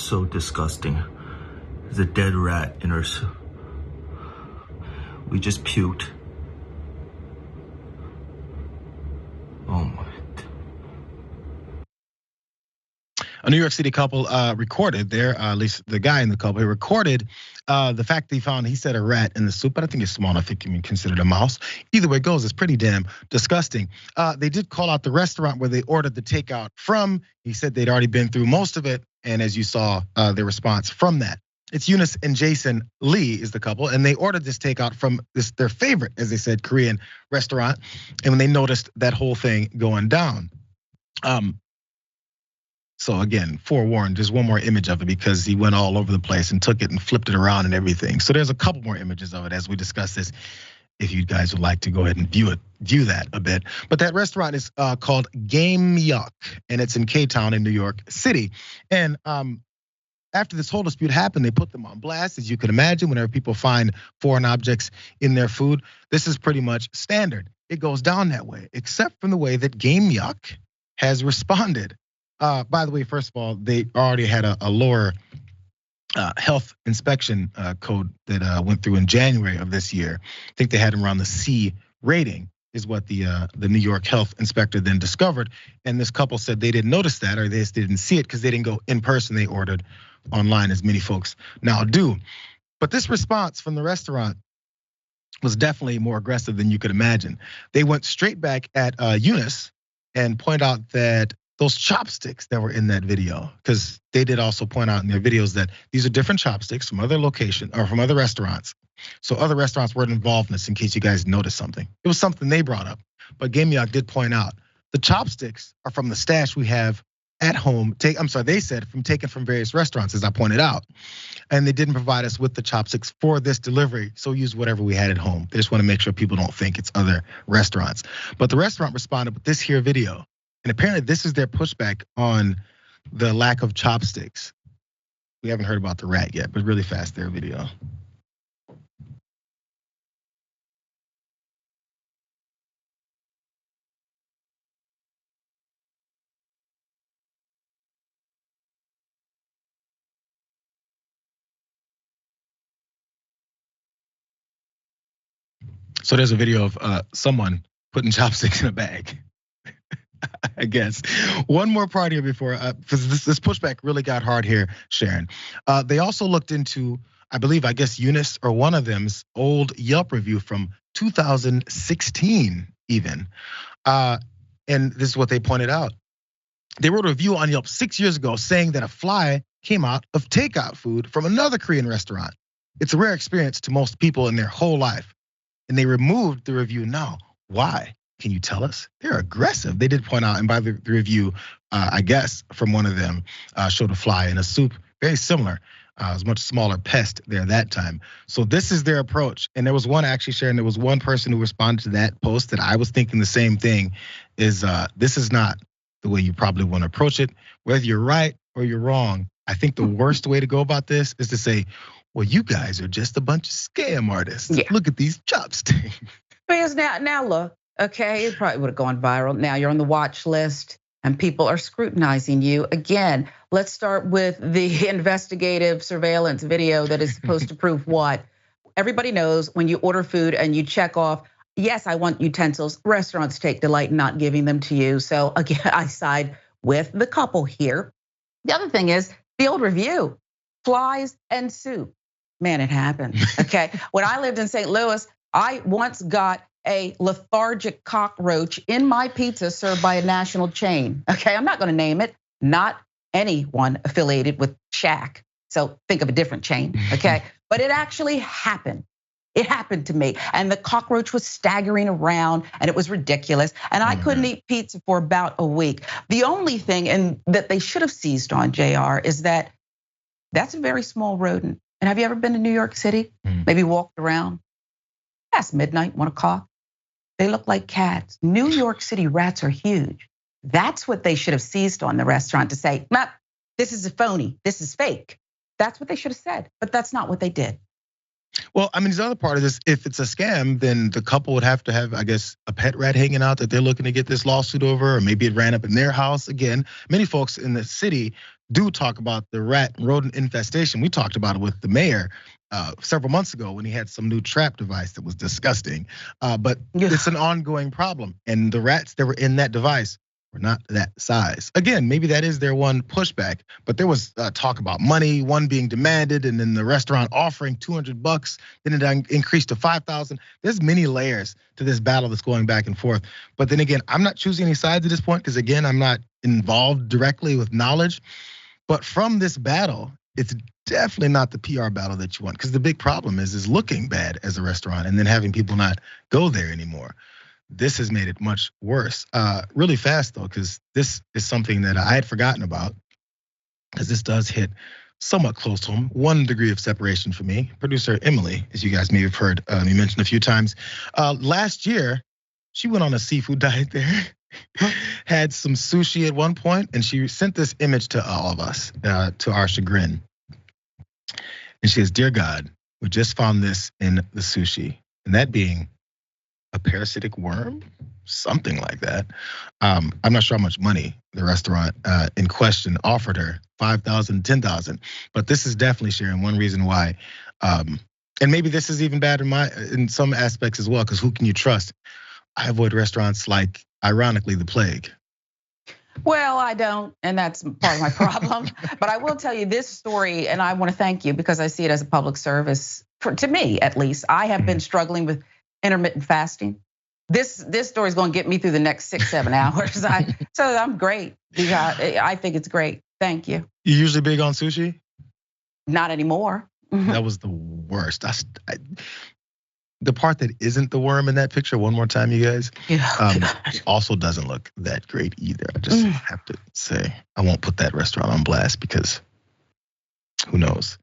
so disgusting. There's a dead rat in her. We just puked. Oh my. A New York City couple recorded there, at least the guy in the couple, he recorded the fact that he found, he said a rat in the soup, but I think it's small enough it can be considered a mouse. Either way it goes, it's pretty damn disgusting. They did call out the restaurant where they ordered the takeout from. He said they'd already been through most of it, and as you saw, their response from that. It's Eunice and Jason Lee is the couple, and they ordered this takeout from their favorite, as they said, Korean restaurant. And when they noticed that whole thing going down. So again, forewarned, there's one more image of it because he went all over the place and took it and flipped it around and everything. So there's a couple more images of it as we discuss this, if you guys would like to go ahead and view that a bit. But that restaurant is called Gammeeok, and it's in Koreatown in New York City. And after this whole dispute happened, they put them on blast. As you can imagine, whenever people find foreign objects in their food, this is pretty much standard. It goes down that way, except from the way that Gammeeok has responded. By the way, first of all, they already had a lower health inspection code that went through in January of this year. I think they had them around the C rating is what the New York health inspector then discovered. And this couple said they didn't notice that, or they just didn't see it because they didn't go in person. They ordered online, as many folks now do. But this response from the restaurant was definitely more aggressive than you could imagine. They went straight back at Eunice and point out that those chopsticks that were in that video, because they did also point out in their videos that these are different chopsticks from other locations or from other restaurants. So other restaurants weren't involved in this, in case you guys noticed something. It was something they brought up, but Gammeeok did point out the chopsticks are from the stash we have at home. They said taken from various restaurants, as I pointed out, and they didn't provide us with the chopsticks for this delivery. So we used whatever we had at home. They just want to make sure people don't think it's other restaurants. But the restaurant responded with this here video. And apparently this is their pushback on the lack of chopsticks. We haven't heard about the rat yet, but really fast, their video. So there's a video of someone putting chopsticks in a bag. I guess. One more part here before, because this pushback really got hard here, Sharon. They also looked into, I guess Eunice or one of them's old Yelp review from 2016 even. And this is what they pointed out. They wrote a review on Yelp 6 years ago saying that a fly came out of takeout food from another Korean restaurant. It's a rare experience to most people in their whole life. And they removed the review now. Why? Can you tell us? They're aggressive. They did point out, and by the review, I guess from one of them, showed a fly in a soup, very similar. It was a much smaller pest there that time. So this is their approach. And there was one actually, Sharon, there was one person who responded to that post that I was thinking the same thing, is this is not the way you probably want to approach it. Whether you're right or you're wrong, I think the worst way to go about this is to say, well, you guys are just a bunch of scam artists. Yeah. Look at these chopsticks. Because now look, okay, it probably would have gone viral. Now you're on the watch list and people are scrutinizing you. Again, let's start with the investigative surveillance video that is supposed to prove what? Everybody knows when you order food and you check off, yes, I want utensils. Restaurants take delight in not giving them to you. So again, I side with the couple here. The other thing is the old review, flies and soup. Man, it happened, okay? When I lived in St. Louis, I once got a lethargic cockroach in my pizza served by a national chain, okay? I'm not gonna name it, not anyone affiliated with Shack. So think of a different chain, okay? But it actually happened. It happened to me. And the cockroach was staggering around and it was ridiculous. And I couldn't eat pizza for about a week. The only thing that they should have seized on, JR, is that that's a very small rodent. And have you ever been to New York City? Maybe walked around past midnight, 1 o'clock. They look like cats. New York City rats are huge. That's what they should have seized on the restaurant to say, nah, this is a phony, this is fake. That's what they should have said, but that's not what they did. Well, I mean, the other part of this, if it's a scam, then the couple would have to have, I guess, a pet rat hanging out that they're looking to get this lawsuit over, or maybe it ran up in their house. Again, many folks in the city do talk about the rat and rodent infestation. We talked about it with the mayor several months ago when he had some new trap device that was disgusting. But it's an ongoing problem. And the rats that were in that device were not that size. Again, maybe that is their one pushback, but there was talk about money, one being demanded, and then the restaurant offering $200, then it increased to $5,000. There's many layers to this battle that's going back and forth. But then again, I'm not choosing any sides at this point because again, I'm not involved directly with knowledge. But from this battle, it's definitely not the PR battle that you want, because the big problem is looking bad as a restaurant and then having people not go there anymore. This has made it much worse. Really fast though, because this is something that I had forgotten about, because this does hit somewhat close to home. 1 degree of separation for me. Producer Emily, as you guys may have heard me mention a few times, last year she went on a seafood diet there. Had some sushi at one point, and she sent this image to all of us, to our chagrin. And she says, "Dear God, we just found this in the sushi," and that being a parasitic worm, something like that. I'm not sure how much money the restaurant in question offered her, $5,000, $10,000, but this is definitely sharing one reason why. And maybe this is even bad in some aspects as well, because who can you trust? I avoid restaurants like, ironically, the plague. Well, I don't, and that's part of my problem. But I will tell you this story, and I want to thank you because I see it as a public service, to me at least. I have been struggling with intermittent fasting. This story is going to get me through the next 6-7 hours. So I'm great. I think it's great. Thank you. You usually big on sushi? Not anymore. That was the worst. The part that isn't the worm in that picture, one more time, you guys, also doesn't look that great either. I just have to say, I won't put that restaurant on blast because who knows.